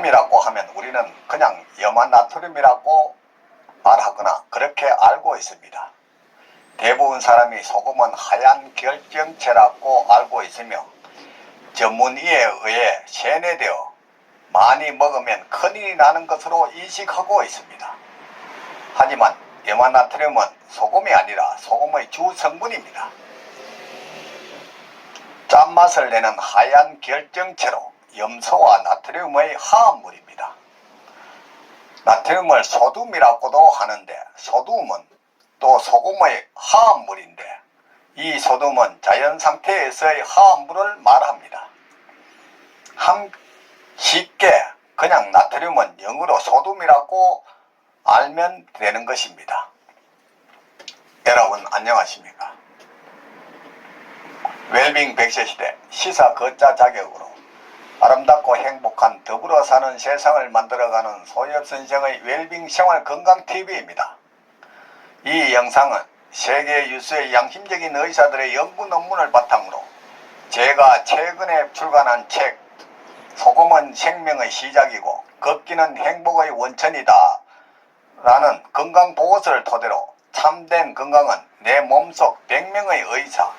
소금이라고 하면 우리는 그냥 염한 나트륨이라고 말하거나 그렇게 알고 있습니다. 대부분 사람이 소금은 하얀 결정체라고 알고 있으며 전문의에 의해 세뇌되어 많이 먹으면 큰일이 나는 것으로 인식하고 있습니다. 하지만 염한 나트륨은 소금이 아니라 소금의 주 성분입니다. 짠맛을 내는 하얀 결정체로 염소와 나트륨의 화합물입니다. 나트륨을 소듐이라고도 하는데 소듐은 또 소금의 화합물인데 이 소듐은 자연 상태에서의 화합물을 말합니다. 쉽게 그냥 나트륨은 영어로 소듐이라고 알면 되는 것입니다. 여러분 안녕하십니까? 웰빙 100세 시대 시사 거자 자격으로 아름답고 행복한 더불어 사는 세상을 만들어가는 소엽선생의 웰빙 생활 건강TV입니다. 이 영상은 세계 유수의 양심적인 의사들의 연구 논문을 바탕으로 제가 최근에 출간한 책 소금은 생명의 시작이고 걷기는 행복의 원천이다 라는 건강보고서를 토대로 참된 건강은 내 몸속 100명의 의사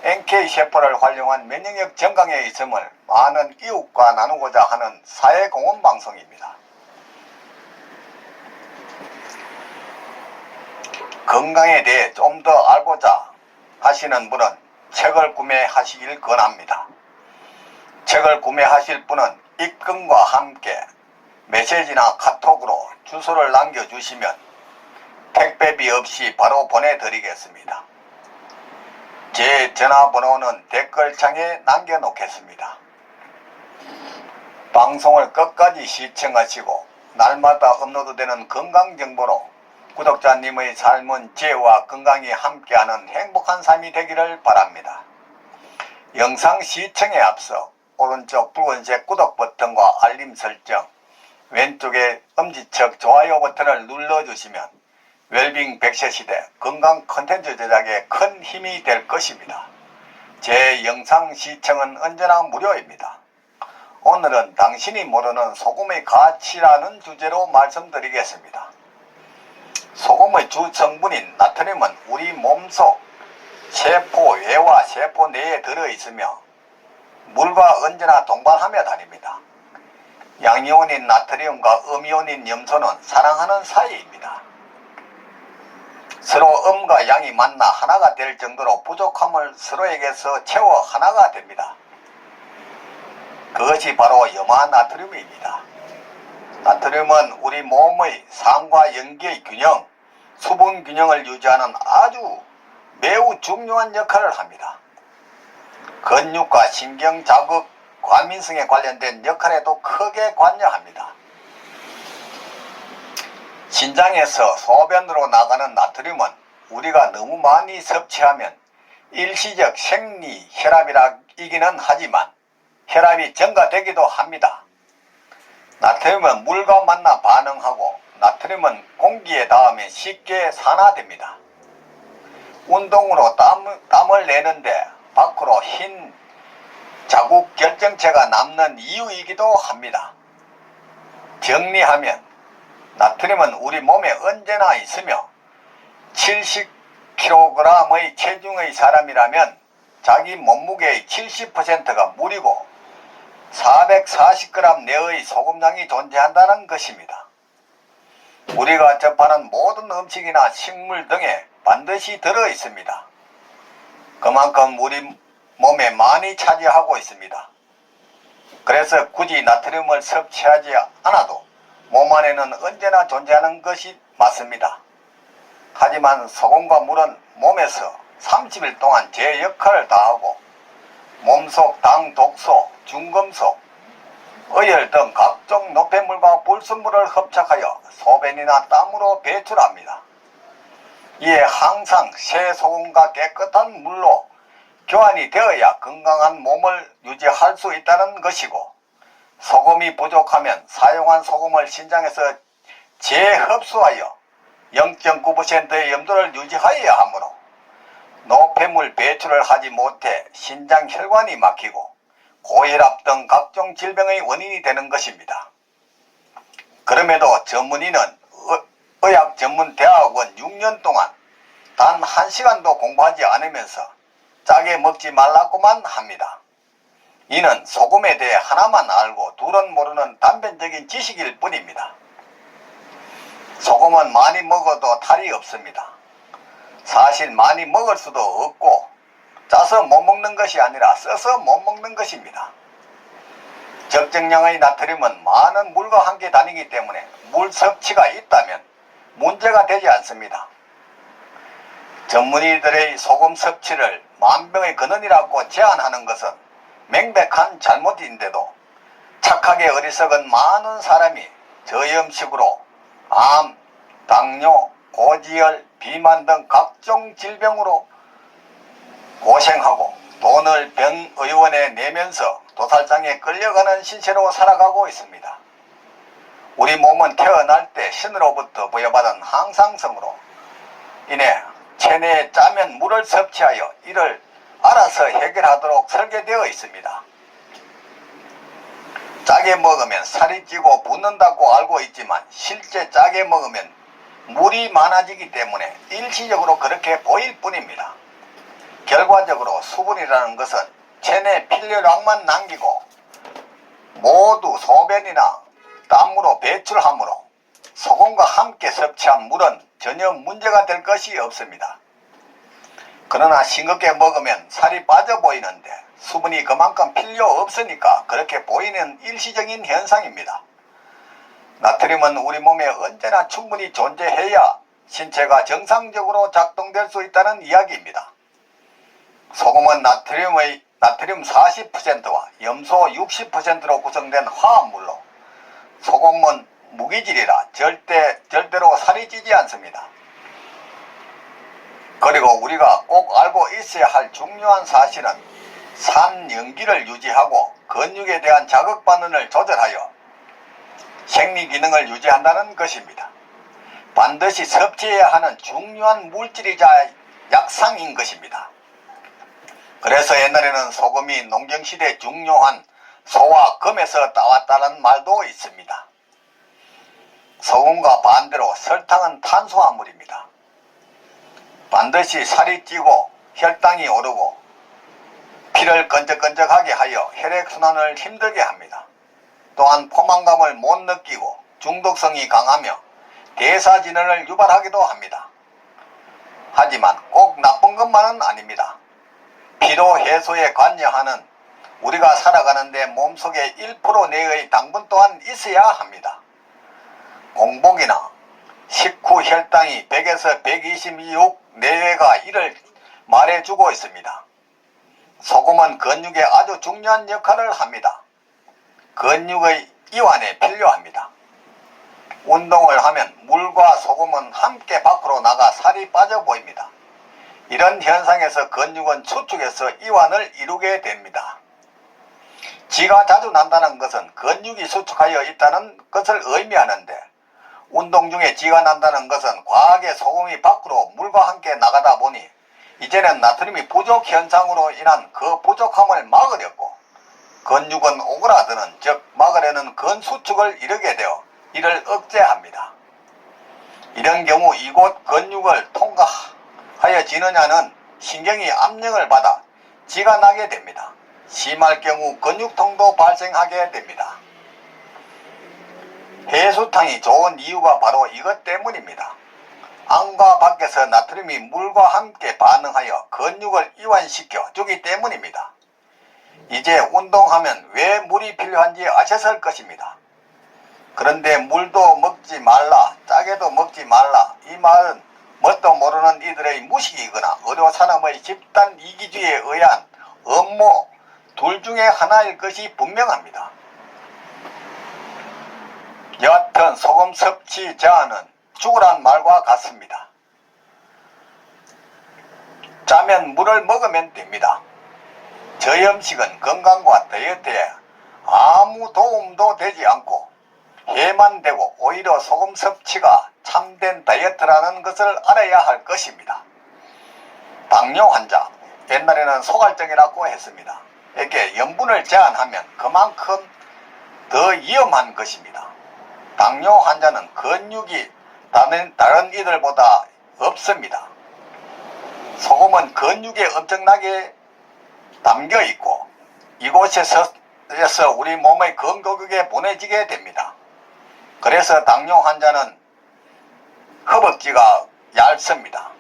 NK세포를 활용한 면역력 증강에 있음을 많은 이웃과 나누고자 하는 사회공헌 방송입니다. 건강에 대해 좀 더 알고자 하시는 분은 책을 구매하시길 권합니다. 책을 구매하실 분은 입금과 함께 메시지나 카톡으로 주소를 남겨주시면 택배비 없이 바로 보내드리겠습니다. 제 전화번호는 댓글창에 남겨놓겠습니다. 방송을 끝까지 시청하시고 날마다 업로드되는 건강정보로 구독자님의 삶은 지혜와 건강이 함께하는 행복한 삶이 되기를 바랍니다. 영상 시청에 앞서 오른쪽 붉은색 구독 버튼과 알림 설정, 왼쪽에 엄지척 좋아요 버튼을 눌러주시면 웰빙 100세 시대 건강 콘텐츠 제작에 큰 힘이 될 것입니다. 제 영상 시청은 언제나 무료입니다. 오늘은 당신이 모르는 소금의 가치라는 주제로 말씀드리겠습니다. 소금의 주 성분인 나트륨은 우리 몸속 세포 외와 세포 내에 들어있으며 물과 언제나 동반하며 다닙니다. 양이온인 나트륨과 음이온인 염소는 사랑하는 사이입니다. 서로 음과 양이 만나 하나가 될 정도로 부족함을 서로에게서 채워 하나가 됩니다. 그것이 바로 염화 나트륨입니다. 나트륨은 우리 몸의 상과 연기의 균형, 수분 균형을 유지하는 아주 매우 중요한 역할을 합니다. 근육과 신경 자극, 과민성에 관련된 역할에도 크게 관여합니다. 신장에서 소변으로 나가는 나트륨은 우리가 너무 많이 섭취하면 일시적 생리 혈압이기는 하지만 혈압이 증가되기도 합니다. 나트륨은 물과 만나 반응하고 나트륨은 공기에 닿으면 쉽게 산화됩니다. 운동으로 땀을 내는데 밖으로 흰 자국 결정체가 남는 이유이기도 합니다. 정리하면 나트륨은 우리 몸에 언제나 있으며 70kg의 체중의 사람이라면 자기 몸무게의 70%가 물이고 440g 내의 소금량이 존재한다는 것입니다. 우리가 접하는 모든 음식이나 식물 등에 반드시 들어있습니다. 그만큼 우리 몸에 많이 차지하고 있습니다. 그래서 굳이 나트륨을 섭취하지 않아도 몸 안에는 언제나 존재하는 것이 맞습니다. 하지만 소금과 물은 몸에서 30일 동안 제 역할을 다하고 몸속 당, 독소, 중금속, 어혈 등 각종 노폐물과 불순물을 흡착하여 소변이나 땀으로 배출합니다. 이에 항상 새 소금과 깨끗한 물로 교환이 되어야 건강한 몸을 유지할 수 있다는 것이고, 소금이 부족하면 사용한 소금을 신장에서 재흡수하여 0.9%의 염도를 유지하여야 하므로 노폐물 배출을 하지 못해 신장 혈관이 막히고 고혈압 등 각종 질병의 원인이 되는 것입니다. 그럼에도 전문의는 의학전문대학원 6년 동안 단 1시간도 공부하지 않으면서 짜게 먹지 말라고만 합니다. 이는 소금에 대해 하나만 알고 둘은 모르는 단편적인 지식일 뿐입니다. 소금은 많이 먹어도 탈이 없습니다. 사실 많이 먹을 수도 없고 짜서 못 먹는 것이 아니라 써서 못 먹는 것입니다. 적정량의 나트륨은 많은 물과 함께 다니기 때문에 물 섭취가 있다면 문제가 되지 않습니다. 전문의들의 소금 섭취를 만병의 근원이라고 제안하는 것은 명백한 잘못인데도 착하게 어리석은 많은 사람이 저염식으로 암, 당뇨, 고지혈, 비만 등 각종 질병으로 고생하고 돈을 병의원에 내면서 도살장에 끌려가는 신세로 살아가고 있습니다. 우리 몸은 태어날 때 신으로부터 부여받은 항상성으로 인해 체내에 짜면 물을 섭취하여 이를 알아서 해결하도록 설계되어 있습니다. 짜게 먹으면 살이 찌고 붓는다고 알고 있지만 실제 짜게 먹으면 물이 많아지기 때문에 일시적으로 그렇게 보일 뿐입니다. 결과적으로 수분이라는 것은 체내 필요량만 남기고 모두 소변이나 땀으로 배출하므로 소금과 함께 섭취한 물은 전혀 문제가 될 것이 없습니다. 그러나 싱겁게 먹으면 살이 빠져 보이는데 수분이 그만큼 필요 없으니까 그렇게 보이는 일시적인 현상입니다. 나트륨은 우리 몸에 언제나 충분히 존재해야 신체가 정상적으로 작동될 수 있다는 이야기입니다. 소금은 나트륨 40%와 염소 60%로 구성된 화합물로 소금은 무기질이라 절대로 살이 찌지 않습니다. 그리고 우리가 꼭 알고 있어야 할 중요한 사실은 산연기를 유지하고 근육에 대한 자극 반응을 조절하여 생리 기능을 유지한다는 것입니다. 반드시 섭취해야 하는 중요한 물질이자 약상인 것입니다. 그래서 옛날에는 소금이 농경시대에 중요한 소와 금에서 따왔다는 말도 있습니다. 소금과 반대로 설탕은 탄수화물입니다. 반드시 살이 찌고 혈당이 오르고 피를 끈적끈적하게 하여 혈액순환을 힘들게 합니다. 또한 포만감을 못 느끼고 중독성이 강하며 대사진언을 유발하기도 합니다. 하지만 꼭 나쁜 것만은 아닙니다. 피로 해소에 관여하는 우리가 살아가는데 몸속에 1% 내의 당분 또한 있어야 합니다. 공복이나 식후 혈당이 100에서 126 내외가 이를 말해주고 있습니다. 소금은 근육에 아주 중요한 역할을 합니다. 근육의 이완에 필요합니다. 운동을 하면 물과 소금은 함께 밖으로 나가 살이 빠져 보입니다. 이런 현상에서 근육은 수축해서 이완을 이루게 됩니다. 쥐가 자주 난다는 것은 근육이 수축하여 있다는 것을 의미하는데 운동 중에 쥐가 난다는 것은 과하게 소금이 밖으로 물과 함께 나가다 보니 이제는 나트륨이 부족 현상으로 인한 그 부족함을 막으려고 근육은 오그라드는 즉 막으려는 근수축을 이루게 되어 이를 억제합니다. 이런 경우 이곳 근육을 통과하여 지느냐는 신경이 압력을 받아 쥐가 나게 됩니다. 심할 경우 근육통도 발생하게 됩니다. 해수탕이 좋은 이유가 바로 이것 때문입니다. 안과 밖에서 나트륨이 물과 함께 반응하여 근육을 이완시켜 주기 때문입니다. 이제 운동하면 왜 물이 필요한지 아셨을 것입니다. 그런데 물도 먹지 말라, 짜게도 먹지 말라, 이 말은 뭣도 모르는 이들의 무식이거나 의료산업의 집단 이기주의에 의한 음모 둘 중에 하나일 것이 분명합니다. 여하튼 소금 섭취 제한은 죽으란 말과 같습니다. 짜면 물을 먹으면 됩니다. 저염식은 건강과 다이어트에 아무 도움도 되지 않고 해만 되고 오히려 소금 섭취가 참된 다이어트라는 것을 알아야 할 것입니다. 당뇨 환자, 옛날에는 소갈증이라고 했습니다. 이렇게 염분을 제한하면 그만큼 더 위험한 것입니다. 당뇨 환자는 근육이 다른 이들보다 없습니다. 소금은 근육에 엄청나게 담겨 있고 이곳에서 우리 몸의 근거극에 보내지게 됩니다. 그래서 당뇨 환자는 허벅지가 얇습니다.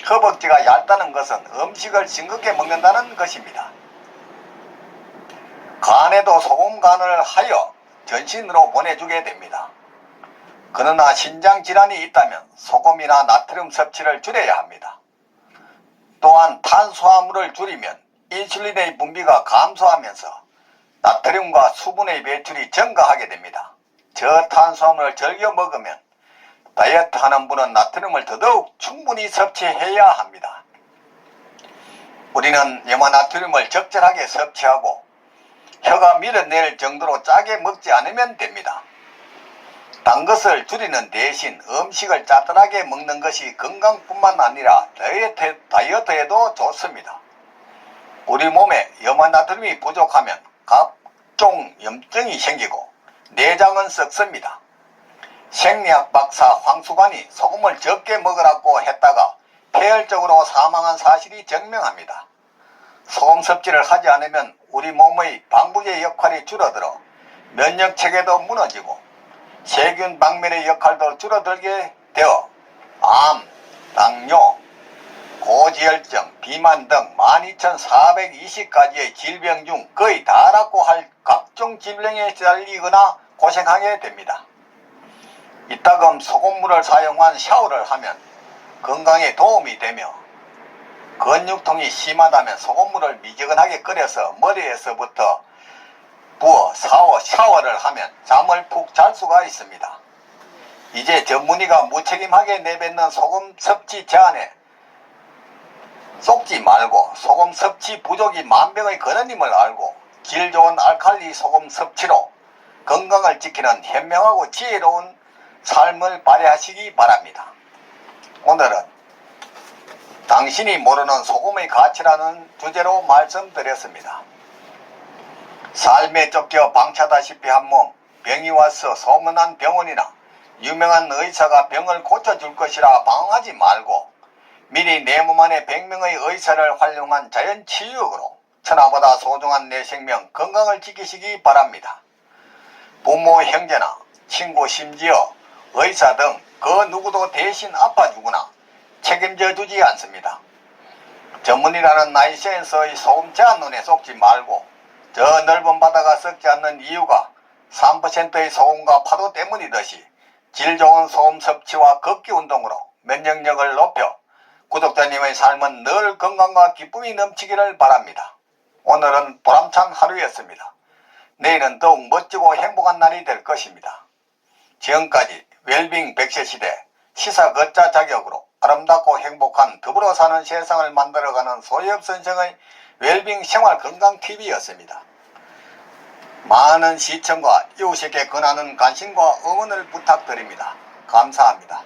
허벅지가 얇다는 것은 음식을 싱겁게 먹는다는 것입니다. 간에도 소금간을 하여 전신으로 보내주게 됩니다. 그러나 신장질환이 있다면 소금이나 나트륨 섭취를 줄여야 합니다. 또한 탄수화물을 줄이면 인슐린의 분비가 감소하면서 나트륨과 수분의 배출이 증가하게 됩니다. 저탄수화물을 즐겨 먹으면 다이어트 하는 분은 나트륨을 더더욱 충분히 섭취해야 합니다. 우리는 염화나트륨을 적절하게 섭취하고 혀가 밀어낼 정도로 짜게 먹지 않으면 됩니다. 단 것을 줄이는 대신 음식을 짜들하게 먹는 것이 건강뿐만 아니라 다이어트에도 좋습니다. 우리 몸에 염화나트륨이 부족하면 각종 염증이 생기고 내장은 썩습니다. 생리학 박사 황수관이 소금을 적게 먹으라고 했다가 폐혈증으로 사망한 사실이 증명합니다. 소금 섭취를 하지 않으면 우리 몸의 방부제 역할이 줄어들어 면역체계도 무너지고 세균 박멸의 역할도 줄어들게 되어 암, 당뇨, 고지혈증, 비만 등 12,420가지의 질병 중 거의 다라고 할 각종 질병에 시달리거나 고생하게 됩니다. 이따금 소금물을 사용한 샤워를 하면 건강에 도움이 되며 근육통이 심하다면 소금물을 미지근하게 끓여서 머리에서부터 부어 샤워를 하면 잠을 푹 잘 수가 있습니다. 이제 전문의가 무책임하게 내뱉는 소금 섭취 제한에 속지 말고 소금 섭취 부족이 만병의 근원임을 알고 질 좋은 알칼리 소금 섭취로 건강을 지키는 현명하고 지혜로운 삶을 발휘하시기 바랍니다. 오늘은 당신이 모르는 소금의 가치라는 주제로 말씀드렸습니다. 삶에 쫓겨 방치하다시피 한 몸, 병이 와서 소문난 병원이나 유명한 의사가 병을 고쳐줄 것이라 방황하지 말고 미리 내 몸 안에 100명의 의사를 활용한 자연치유역으로 천하보다 소중한 내 생명 건강을 지키시기 바랍니다. 부모, 형제나 친구, 심지어 의사 등 그 누구도 대신 아파주거나 책임져 주지 않습니다. 전문이라는 라이센스의 소금 제한론에 속지 말고 저 넓은 바다가 썩지 않는 이유가 3%의 소금과 파도 때문이듯이 질 좋은 소금 섭취와 걷기 운동으로 면역력을 높여 구독자님의 삶은 늘 건강과 기쁨이 넘치기를 바랍니다. 오늘은 보람찬 하루였습니다. 내일은 더욱 멋지고 행복한 날이 될 것입니다. 지금까지 웰빙 100세 시대 시사 걷자 자격으로 아름답고 행복한 더불어 사는 세상을 만들어가는 소엽 선생의 웰빙 생활 건강 TV였습니다. 많은 시청과 이웃에게 권하는 관심과 응원을 부탁드립니다. 감사합니다.